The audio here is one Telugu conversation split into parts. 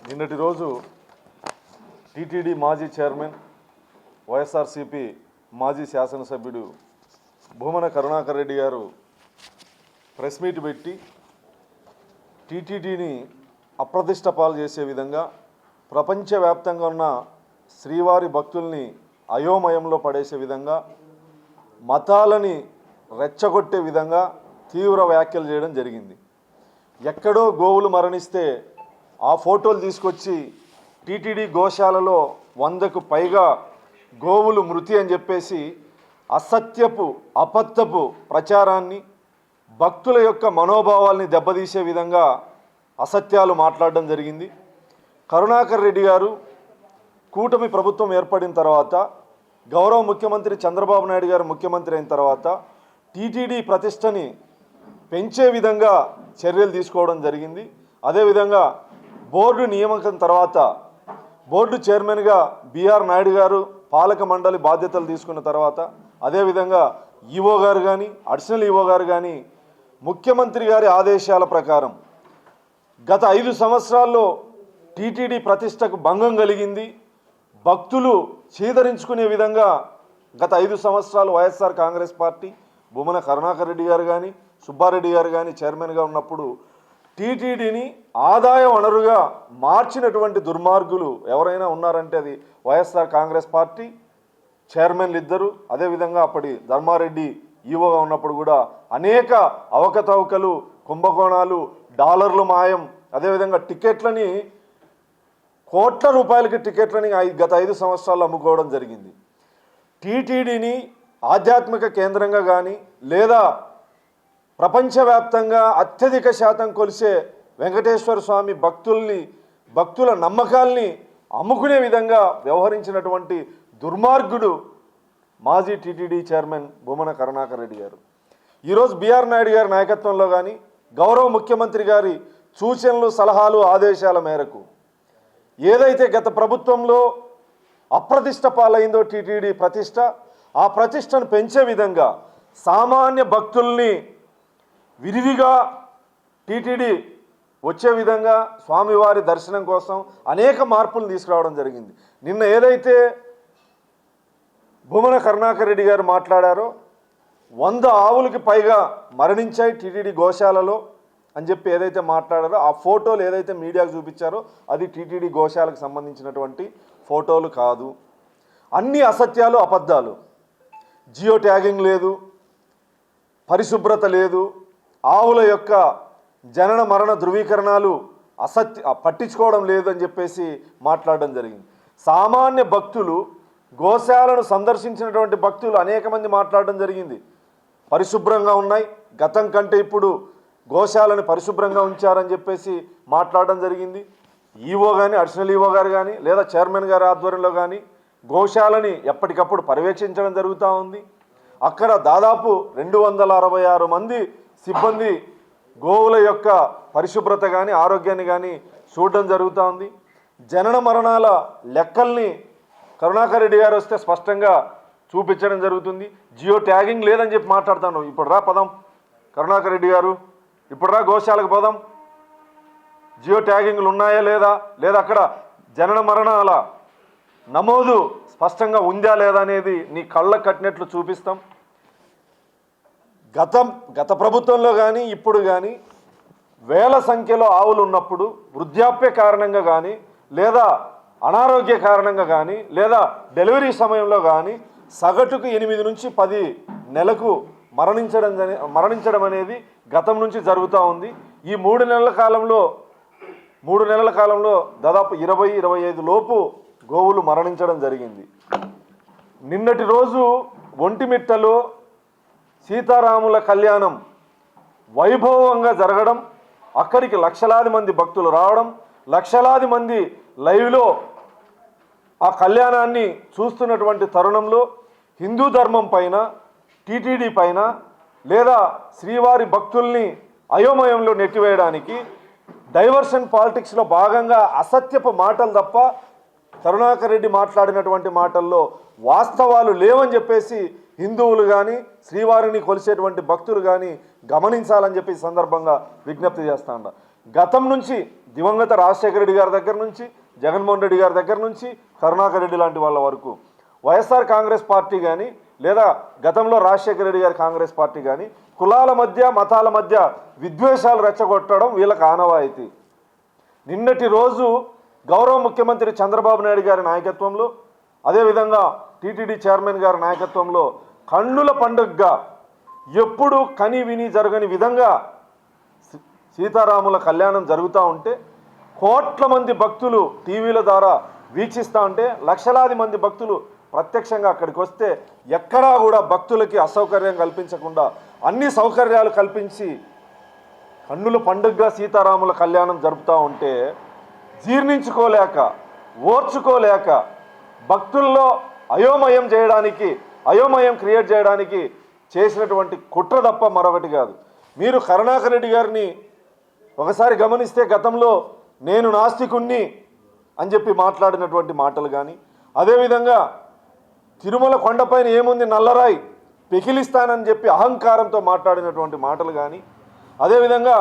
నిన్నటి రోజు టీటీడీ మాజీ చైర్మన్ వైఎస్ఆర్సీపీ మాజీ శాసనసభ్యుడు భూమన కరుణాకర్ రెడ్డి గారు ప్రెస్ మీట్ పెట్టి టీటీడీని అప్రతిష్ట పాలు చేసే విధంగా ప్రపంచవ్యాప్తంగా ఉన్న శ్రీవారి భక్తుల్ని అయోమయంలో పడేసే విధంగా మతాలని రెచ్చగొట్టే విధంగా తీవ్ర వ్యాఖ్యలు చేయడం జరిగింది. ఎక్కడో గోవులు మరణిస్తే ఆ ఫోటోలు తీసుకొచ్చి టీటీడీ గోశాలలో 100కు పైగా గోవులు మృతి అని చెప్పేసి అసత్యపు అబద్ధపు ప్రచారాన్ని భక్తుల యొక్క మనోభావాల్ని దెబ్బతీసే విధంగా అసత్యాలు మాట్లాడడం జరిగింది. కరుణాకర్ రెడ్డి గారు కూటమి ప్రభుత్వం ఏర్పడిన తర్వాత గౌరవ ముఖ్యమంత్రి చంద్రబాబు నాయుడు గారు ముఖ్యమంత్రి అయిన తర్వాత టీటీడీ ప్రతిష్టని పెంచే విధంగా చర్యలు తీసుకోవడం జరిగింది. అదేవిధంగా బోర్డు నియామకం తర్వాత బోర్డు చైర్మన్గా బిఆర్ నాయుడు గారు పాలక మండలి బాధ్యతలు తీసుకున్న తర్వాత అదేవిధంగా ఈవో గారు కానీ అడిషనల్ ఈవో గారు కానీ ముఖ్యమంత్రి గారి ఆదేశాల ప్రకారం గత 5 సంవత్సరాల్లో టీటీడీ ప్రతిష్టకు భంగం కలిగింది. భక్తులు చీదరించుకునే విధంగా గత 5 సంవత్సరాలు వైఎస్ఆర్ కాంగ్రెస్ పార్టీ భూమన కరుణాకర్ రెడ్డి గారు కానీ సుబ్బారెడ్డి గారు కానీ చైర్మన్గా ఉన్నప్పుడు టీటీడీని ఆదాయ వనరుగా మార్చినటువంటి దుర్మార్గులు ఎవరైనా ఉన్నారంటే అది వైఎస్ఆర్ కాంగ్రెస్ పార్టీ చైర్మన్లు ఇద్దరు. అదేవిధంగా అప్పటి ధర్మారెడ్డి ఈవోగా ఉన్నప్పుడు కూడా అనేక అవకతవకలు కుంభకోణాలు డాలర్లు మాయం అదేవిధంగా టికెట్లని కోట్ల రూపాయలకి టికెట్లని గత 5 సంవత్సరాలు అమ్ముకోవడం జరిగింది. టీటీడీని ఆధ్యాత్మిక కేంద్రంగా కానీ లేదా ప్రపంచవ్యాప్తంగా అత్యధిక శాతం కొలిసే వెంకటేశ్వర స్వామి భక్తుల నమ్మకాల్ని అమ్ముకునే విధంగా వ్యవహరించినటువంటి దుర్మార్గుడు మాజీ టీటీడీ చైర్మన్ భూమన కరుణాకర్ రెడ్డి గారు. ఈరోజు బిఆర్ నాయుడు గారి నాయకత్వంలో కానీ గౌరవ ముఖ్యమంత్రి గారి సూచనలు సలహాలు ఆదేశాల మేరకు ఏదైతే గత ప్రభుత్వంలో అప్రతిష్ట పాలైందో టీటీడీ ప్రతిష్ట ఆ ప్రతిష్టను పెంచే విధంగా సామాన్య భక్తుల్ని విరివిగా టీటీడీ వచ్చే విధంగా స్వామివారి దర్శనం కోసం అనేక మార్పులు తీసుకురావడం జరిగింది. నిన్న ఏదైతే భూమన కరుణాకర్ రెడ్డి గారు మాట్లాడారో 100 ఆవులకి పైగా మరణించాయి టీటీడీ గోశాలలో అని చెప్పి ఏదైతే మాట్లాడారో ఆ ఫోటోలు ఏదైతే మీడియాకు చూపించారో అది టీటీడీ గోశాలకు సంబంధించినటువంటి ఫోటోలు కాదు. అన్ని అసత్యాలు అబద్ధాలు. జియో ట్యాగింగ్ లేదు, పరిశుభ్రత లేదు, ఆవుల యొక్క జనన మరణ ధృవీకరణాలు పట్టించుకోవడం లేదు అని చెప్పేసి మాట్లాడడం జరిగింది. సామాన్య భక్తులు గోశాలను సందర్శించినటువంటి భక్తులు అనేక మంది మాట్లాడడం జరిగింది. పరిశుభ్రంగా ఉన్నాయి, గతం కంటే ఇప్పుడు గోశాలను పరిశుభ్రంగా ఉంచారని చెప్పేసి మాట్లాడడం జరిగింది. ఈవో కానీ అడిషనల్ ఈవో గారు కానీ లేదా చైర్మన్ గారి ఆధ్వర్యంలో కానీ గోశాలని ఎప్పటికప్పుడు పర్యవేక్షించడం జరుగుతూ ఉంది. అక్కడ దాదాపు 266 మంది సిబ్బంది గోవుల యొక్క పరిశుభ్రత కానీ ఆరోగ్యాన్ని కానీ చూడడం జరుగుతూ ఉంది. జనన మరణాల లెక్కల్ని కరుణాకర్ రెడ్డి గారు వస్తే స్పష్టంగా చూపించడం జరుగుతుంది. జియో ట్యాగింగ్ లేదని చెప్పి మాట్లాడుతాను. ఇప్పుడు రా పదం కరుణాకర్ రెడ్డి గారు, ఇప్పుడు రా గోశాలకు పదం. జియో ట్యాగింగ్లు ఉన్నాయా లేదా, లేదా అక్కడ జనన మరణాల నమోదు స్పష్టంగా ఉందా లేదా అనేది నీ కళ్ళకు కట్టినట్లు చూపిస్తాం. గత ప్రభుత్వంలో కానీ ఇప్పుడు కానీ వేల సంఖ్యలో ఆవులు ఉన్నప్పుడు వృద్ధాప్య కారణంగా కానీ లేదా అనారోగ్య కారణంగా కానీ లేదా డెలివరీ సమయంలో కానీ సగటుకు 8 నుంచి 10 నెలకు మరణించడం అనేది గతం నుంచి జరుగుతూ ఉంది. ఈ 3 నెలల కాలంలో దాదాపు 20-25 లోపు గోవులు మరణించడం జరిగింది. నిన్నటి రోజు ఒంటిమిట్టలో సీతారాముల కళ్యాణం వైభవంగా జరగడం, అక్కడికి లక్షలాది మంది భక్తులు రావడం, లక్షలాది మంది లైవ్లో ఆ కళ్యాణాన్ని చూస్తున్నటువంటి తరుణంలో హిందూ ధర్మం పైన టీటీడీ పైన లేదా శ్రీవారి భక్తుల్ని అయోమయంలో నెట్టివేయడానికి డైవర్షన్ పాలిటిక్స్లో భాగంగా అసత్యపు మాటలు తప్ప కరుణాకర్ రెడ్డి మాట్లాడినటువంటి మాటల్లో వాస్తవాలు లేవని చెప్పేసి హిందువులు కానీ శ్రీవారిని కొలిసేటువంటి భక్తులు కానీ గమనించాలని చెప్పి సందర్భంగా విజ్ఞప్తి చేస్తాను. గతం నుంచి దివంగత రాజశేఖర రెడ్డి గారి దగ్గర నుంచి, జగన్మోహన్ రెడ్డి గారి దగ్గర నుంచి, కరుణాకర్ రెడ్డి లాంటి వాళ్ళ వరకు వైఎస్ఆర్ కాంగ్రెస్ పార్టీ కానీ లేదా గతంలో రాజశేఖర రెడ్డి గారి కాంగ్రెస్ పార్టీ కానీ కులాల మధ్య మతాల మధ్య విద్వేషాలు రెచ్చగొట్టడం వీళ్ళకి ఆనవాయితీ. నిన్నటి రోజు గౌరవ ముఖ్యమంత్రి చంద్రబాబు నాయుడు గారి నాయకత్వంలో, అదేవిధంగా టీటీడీ చైర్మన్ గారి నాయకత్వంలో కన్నుల పండుగగా ఎప్పుడు కని విని జరగని విధంగా సీతారాముల కళ్యాణం జరుగుతూ ఉంటే కోట్ల మంది భక్తులు టీవీల ద్వారా వీక్షిస్తూ ఉంటే లక్షలాది మంది భక్తులు ప్రత్యక్షంగా అక్కడికి వస్తే ఎక్కడా కూడా భక్తులకి అసౌకర్యం కల్పించకుండా అన్ని సౌకర్యాలు కల్పించి కన్నుల పండుగగా సీతారాముల కళ్యాణం జరుపుతూ ఉంటే జీర్ణించుకోలేక ఓర్చుకోలేక భక్తుల్లో అయోమయం క్రియేట్ చేయడానికి చేసినటువంటి కుట్ర తప్ప మరొకటి కాదు. మీరు కరుణాకర్ రెడ్డి గారిని ఒకసారి గమనిస్తే గతంలో నేను నాస్తికుణ్ణి అని చెప్పి మాట్లాడినటువంటి మాటలు కానీ, అదేవిధంగా తిరుమల కొండపైన ఏముంది నల్లరాయి పెకిలిస్తానని చెప్పి అహంకారంతో మాట్లాడినటువంటి మాటలు కానీ, అదేవిధంగా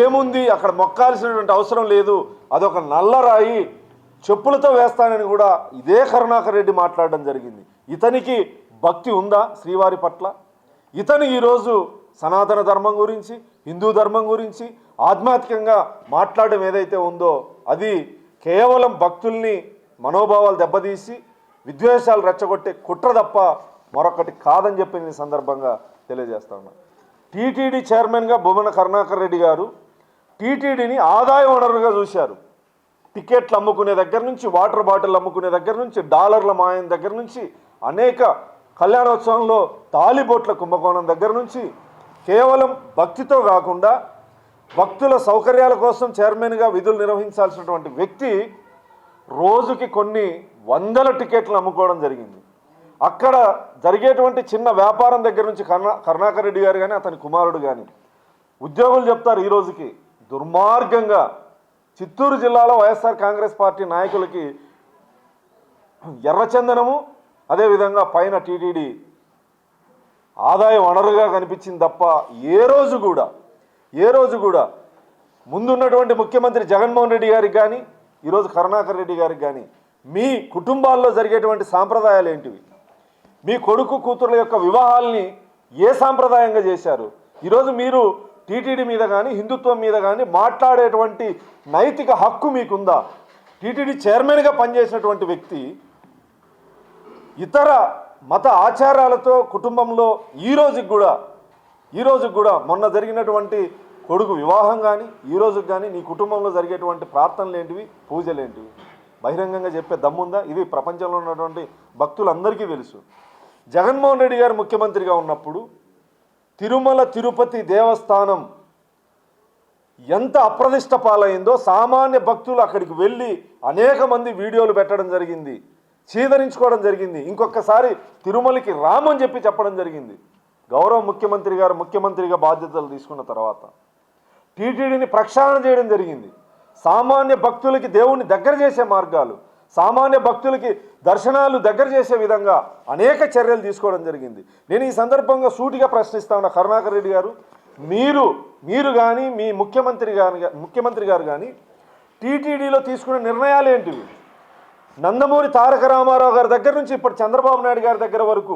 ఏముంది అక్కడ మొక్కాల్సినటువంటి అవసరం లేదు, అదొక నల్లరాయి చెప్పులతో వేస్తానని కూడా ఇదే కరుణాకర్ రెడ్డి మాట్లాడడం జరిగింది. ఇతనికి భక్తి ఉందా శ్రీవారి పట్ల? ఇతను ఈరోజు సనాతన ధర్మం గురించి, హిందూ ధర్మం గురించి ఆధ్యాత్మికంగా మాట్లాడడం ఏదైతే ఉందో అది కేవలం భక్తుల్ని మనోభావాలు దెబ్బతీసి విద్వేషాలు రెచ్చగొట్టే కుట్ర తప్ప మరొకటి కాదని చెప్పి నేను సందర్భంగా తెలియజేస్తా ఉన్నా. టీటీడీ చైర్మన్గా బొమ్మన కరుణాకర్ రెడ్డి గారు టీటీడీని ఆదాయ వనరుగా చూశారు. టికెట్లు అమ్ముకునే దగ్గర నుంచి, వాటర్ బాటిల్ అమ్ముకునే దగ్గర నుంచి, డాలర్ల మాయం దగ్గర నుంచి, అనేక కళ్యాణోత్సవంలో తాలిబొట్ల కుంభకోణం దగ్గర నుంచి కేవలం భక్తితో కాకుండా భక్తుల సౌకర్యాల కోసం చైర్మన్గా విధులు నిర్వహించాల్సినటువంటి వ్యక్తి రోజుకి కొన్ని వందల టికెట్లు అమ్ముకోవడం జరిగింది. అక్కడ జరిగేటువంటి చిన్న వ్యాపారం దగ్గర నుంచి కరుణాకర్ రెడ్డి గారు కానీ అతని కుమారుడు కానీ ఉద్యోగులు చెప్తారు ఈ రోజుకి దుర్మార్గంగా చిత్తూరు జిల్లాలో వైఎస్ఆర్ కాంగ్రెస్ పార్టీ నాయకులకి ఎర్రచందనము అదేవిధంగా పైన టీటీడీ ఆదాయ వనరుగా కనిపించింది తప్ప ఏ రోజు కూడా ముందున్నటువంటి ముఖ్యమంత్రి జగన్మోహన్ రెడ్డి గారికి కానీ ఈరోజు కరుణాకర్ రెడ్డి గారికి కానీ మీ కుటుంబాల్లో జరిగేటువంటి సాంప్రదాయాలు ఏంటివి? మీ కొడుకు కూతుర్ల యొక్క వివాహాల్ని ఏ సాంప్రదాయంగా చేశారు? ఈరోజు మీరు టీటీడీ మీద కానీ హిందుత్వం మీద కానీ మాట్లాడేటువంటి నైతిక హక్కు మీకుందా? టీటీడీ చైర్మన్గా పనిచేసినటువంటి వ్యక్తి ఇతర మత ఆచారాలతో కుటుంబంలో ఈ రోజుకి కూడా మొన్న జరిగినటువంటి కొడుకు వివాహం కానీ ఈ రోజుకి కానీ నీ కుటుంబంలో జరిగేటువంటి ప్రార్థనలు ఏంటివి, పూజలు ఏంటివి బహిరంగంగా చెప్పే దమ్ముందా? ఇది ప్రపంచంలో ఉన్నటువంటి భక్తులందరికీ తెలుసు. జగన్మోహన్ రెడ్డి గారు ముఖ్యమంత్రిగా ఉన్నప్పుడు తిరుమల తిరుపతి దేవస్థానం ఎంత అప్రదిష్ట పాలైందో సామాన్య భక్తులు అక్కడికి వెళ్ళి అనేక మంది వీడియోలు పెట్టడం జరిగింది, చీదరించుకోవడం జరిగింది. ఇంకొకసారి తిరుమలకి రామని చెప్పి చెప్పడం జరిగింది. గౌరవ ముఖ్యమంత్రి గారు ముఖ్యమంత్రిగా బాధ్యతలు తీసుకున్న తర్వాత టీటీడీని ప్రక్షాళన చేయడం జరిగింది. సామాన్య భక్తులకి దేవుణ్ణి దగ్గర చేసే మార్గాలు, సామాన్య భక్తులకి దర్శనాలు దగ్గర చేసే విధంగా అనేక చర్యలు తీసుకోవడం జరిగింది. నేను ఈ సందర్భంగా సూటిగా ప్రశ్నిస్తా ఉన్నా, కరుణాకర్ రెడ్డి గారు మీరు కానీ మీ ముఖ్యమంత్రి గారు కానీ టీటీడీలో తీసుకునే నిర్ణయాలు ఏంటివి? నందమూరి తారక రామారావు గారి దగ్గర నుంచి ఇప్పుడు చంద్రబాబు నాయుడు గారి దగ్గర వరకు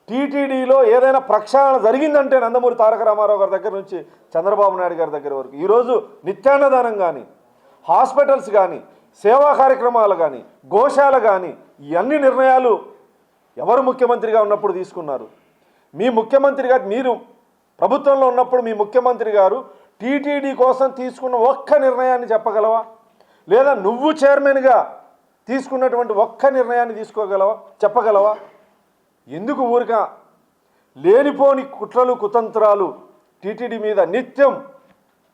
టీటీడీలో ఏదైనా ప్రక్షాళన జరిగిందంటే నందమూరి తారక రామారావు గారి దగ్గర నుంచి చంద్రబాబు నాయుడు గారి దగ్గర వరకు ఈరోజు నిత్యాన్నదానం కానీ, హాస్పిటల్స్ కానీ, సేవా కార్యక్రమాలు కానీ, గోశాల కానీ ఇవన్నీ నిర్ణయాలు ఎవరు ముఖ్యమంత్రిగా ఉన్నప్పుడు తీసుకున్నారు? మీ ముఖ్యమంత్రి గారు, మీరు ప్రభుత్వంలో ఉన్నప్పుడు మీ ముఖ్యమంత్రి గారు టీటీడీ కోసం తీసుకున్న ఒక్క నిర్ణయాన్ని చెప్పగలవా? లేదా నువ్వు చైర్మన్గా తీసుకున్నటువంటి ఒక్క నిర్ణయాన్ని చెప్పగలవా? ఎందుకు ఊరిక లేనిపోని కుట్రలు కుతంత్రాలు టీటీడీ మీద నిత్యం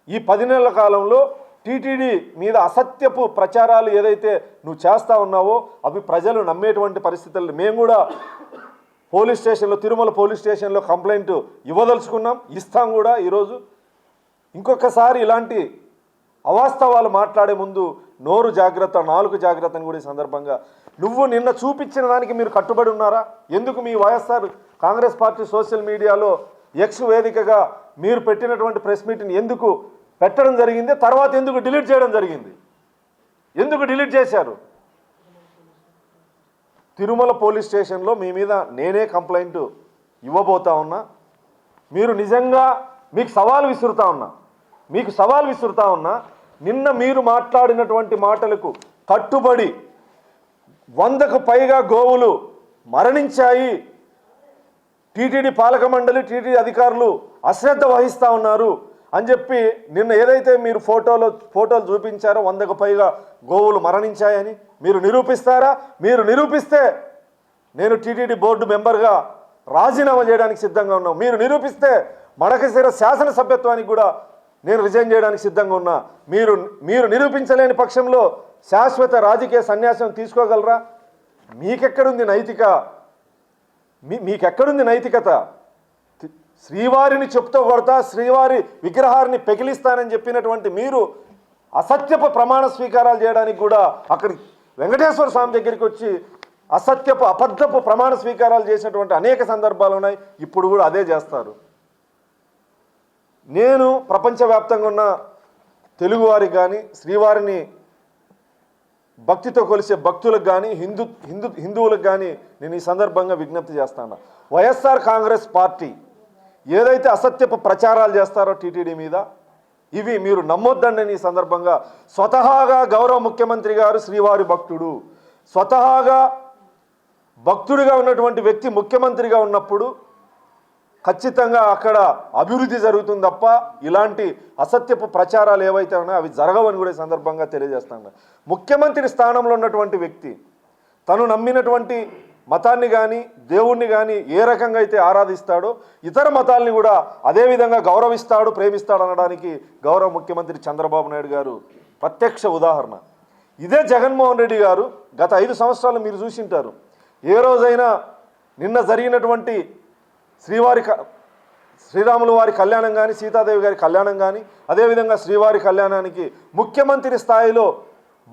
ఈ 10 నెలల కాలంలో టీటీడీ మీద అసత్యపు ప్రచారాలు ఏదైతే నువ్వు చేస్తా ఉన్నావో అవి ప్రజలు నమ్మేటువంటి పరిస్థితుల్లో మేము కూడా తిరుమల పోలీస్ స్టేషన్లో కంప్లైంట్ ఇవ్వదలుచుకున్నాం, ఇస్తాం కూడా. ఈరోజు ఇంకొకసారి ఇలాంటి అవాస్తవాలు మాట్లాడే ముందు నోరు జాగ్రత్త, నాలుగు జాగ్రత్త అని కూడా ఈ సందర్భంగా నువ్వు నిన్న చూపించిన దానికి మీరు కట్టుబడి ఉన్నారా? ఎందుకు మీ వైఎస్ఆర్ కాంగ్రెస్ పార్టీ సోషల్ మీడియాలో ఎక్స్ వేదికగా మీరు పెట్టినటువంటి ప్రెస్ మీట్ని ఎందుకు పెట్టడం జరిగింది. తర్వాత ఎందుకు డిలీట్ చేయడం జరిగింది? ఎందుకు డిలీట్ చేశారు? తిరుమల పోలీస్ స్టేషన్లో మీ మీద నేనే కంప్లైంట్ ఇవ్వబోతా ఉన్నా. మీరు నిజంగా మీకు సవాల్ విసురుతా ఉన్నా నిన్న మీరు మాట్లాడినటువంటి మాటలకు కట్టుబడి 100కు పైగా గోవులు మరణించాయి, టీటీడీ పాలక మండలి టీటీడీ అధికారులు అశ్రద్ధ వహిస్తూ ఉన్నారు అని చెప్పి నిన్న ఏదైతే మీరు ఫోటోలు చూపించారో 100కు పైగా గోవులు మరణించాయని మీరు నిరూపిస్తారా? మీరు నిరూపిస్తే నేను టీటీడీ బోర్డు మెంబర్గా రాజీనామా చేయడానికి సిద్ధంగా ఉన్నాను. మీరు నిరూపిస్తే మడకశిర శాసనసభ్యత్వానికి కూడా నేను రిజైన్ చేయడానికి సిద్ధంగా ఉన్నా. మీరు నిరూపించలేని పక్షంలో శాశ్వత రాజకీయ సన్యాసం తీసుకోగలరా? మీకెక్కడుంది నైతికత? శ్రీవారిని చెప్తూ కొడతా, శ్రీవారి విగ్రహాన్ని పెకిలిస్తానని చెప్పినటువంటి మీరు అసత్యపు ప్రమాణ స్వీకారాలు చేయడానికి కూడా అక్కడి వెంకటేశ్వర స్వామి దగ్గరికి వచ్చి అబద్ధపు ప్రమాణ స్వీకారాలు చేసినటువంటి అనేక సందర్భాలు ఉన్నాయి. ఇప్పుడు కూడా అదే చేస్తారు. నేను ప్రపంచవ్యాప్తంగా ఉన్న తెలుగువారికి కానీ, శ్రీవారిని భక్తితో కొలిసే భక్తులకు కానీ, హిందువులకు కానీ నేను ఈ సందర్భంగా విజ్ఞప్తి చేస్తాను. వైఎస్ఆర్ కాంగ్రెస్ పార్టీ ఏదైతే అసత్యపు ప్రచారాలు చేస్తారో టీటీడీ మీద, ఇవి మీరు నమ్మొద్దండి. ఈ సందర్భంగా స్వతహాగా గౌరవ ముఖ్యమంత్రి గారు శ్రీవారి భక్తుడు, స్వతహాగా భక్తుడిగా ఉన్నటువంటి వ్యక్తి ముఖ్యమంత్రిగా ఉన్నప్పుడు ఖచ్చితంగా అక్కడ అభివృద్ధి జరుగుతుంది తప్ప ఇలాంటి అసత్యపు ప్రచారాలు ఏవైతే ఉన్నాయో అవి జరగవని కూడా ఈ సందర్భంగా తెలియజేస్తాను. ముఖ్యమంత్రి స్థానంలో ఉన్నటువంటి వ్యక్తి తను నమ్మినటువంటి మతాన్ని కానీ, దేవుణ్ణి కానీ ఏ రకంగా అయితే ఆరాధిస్తాడో ఇతర మతాల్ని కూడా అదేవిధంగా గౌరవిస్తాడు, ప్రేమిస్తాడు అనడానికి గౌరవ ముఖ్యమంత్రి చంద్రబాబు నాయుడు గారు ప్రత్యక్ష ఉదాహరణ. ఇదే జగన్మోహన్ రెడ్డి గారు గత 5 సంవత్సరాలు మీరు చూసింటారు. ఏ రోజైనా నిన్న జరిగినటువంటి శ్రీరాముల వారి కళ్యాణం కానీ, సీతాదేవి గారి కళ్యాణం కానీ, అదేవిధంగా శ్రీవారి కళ్యాణానికి ముఖ్యమంత్రి స్థాయిలో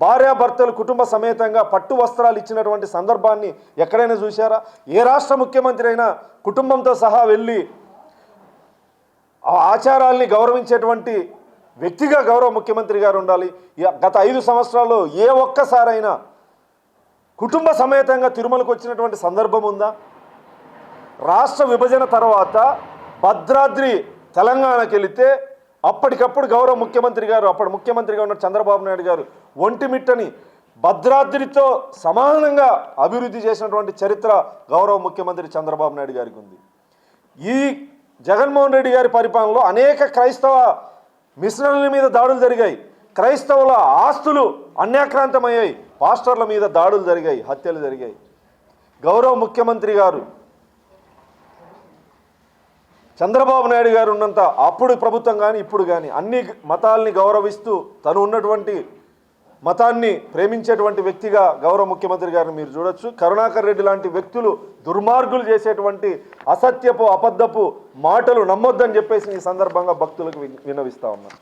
భార్యాభర్తలు కుటుంబ సమేతంగా పట్టు వస్త్రాలు ఇచ్చినటువంటి సందర్భాన్ని ఎక్కడైనా చూశారా? ఏ రాష్ట్ర ముఖ్యమంత్రి అయినా కుటుంబంతో సహా వెళ్ళి ఆ ఆచారాల్ని గౌరవించేటువంటి వ్యక్తిగా గౌరవ ముఖ్యమంత్రి గారు ఉండాలి. గత 5 సంవత్సరాల్లో ఏ ఒక్కసారైనా కుటుంబ సమేతంగా తిరుమలకు వచ్చినటువంటి సందర్భం ఉందా? రాష్ట్ర విభజన తర్వాత భద్రాద్రి తెలంగాణకి వెళితే అప్పటికప్పుడు గౌరవ ముఖ్యమంత్రి గారు, అప్పుడు ముఖ్యమంత్రిగా ఉన్న చంద్రబాబు నాయుడు గారు ఒంటిమిట్టని భద్రాద్రితో సమానంగా అభివృద్ధి చేసినటువంటి చరిత్ర గౌరవ ముఖ్యమంత్రి చంద్రబాబు నాయుడు గారికి ఉంది. ఈ జగన్మోహన్ రెడ్డి గారి పరిపాలనలో అనేక క్రైస్తవ మిషనరీల మీద దాడులు జరిగాయి, క్రైస్తవుల ఆస్తులు అన్యాక్రాంతమయ్యాయి, పాస్టర్ల మీద దాడులు జరిగాయి, హత్యలు జరిగాయి. గౌరవ ముఖ్యమంత్రి గారు చంద్రబాబు నాయుడు గారు ఉన్నంత అప్పుడు ప్రభుత్వం కానీ ఇప్పుడు కానీ అన్ని మతాల్ని గౌరవిస్తూ తను ఉన్నటువంటి మతాన్ని ప్రేమించేటువంటి వ్యక్తిగా గౌరవ ముఖ్యమంత్రి గారిని మీరు చూడొచ్చు. కరుణాకర్ రెడ్డి లాంటి వ్యక్తులు దుర్మార్గులు చేసేటువంటి అసత్యపు అబద్ధపు మాటలు నమ్మొద్దని చెప్పేసి ఈ సందర్భంగా భక్తులకు విన్నవిస్తా ఉన్నారు.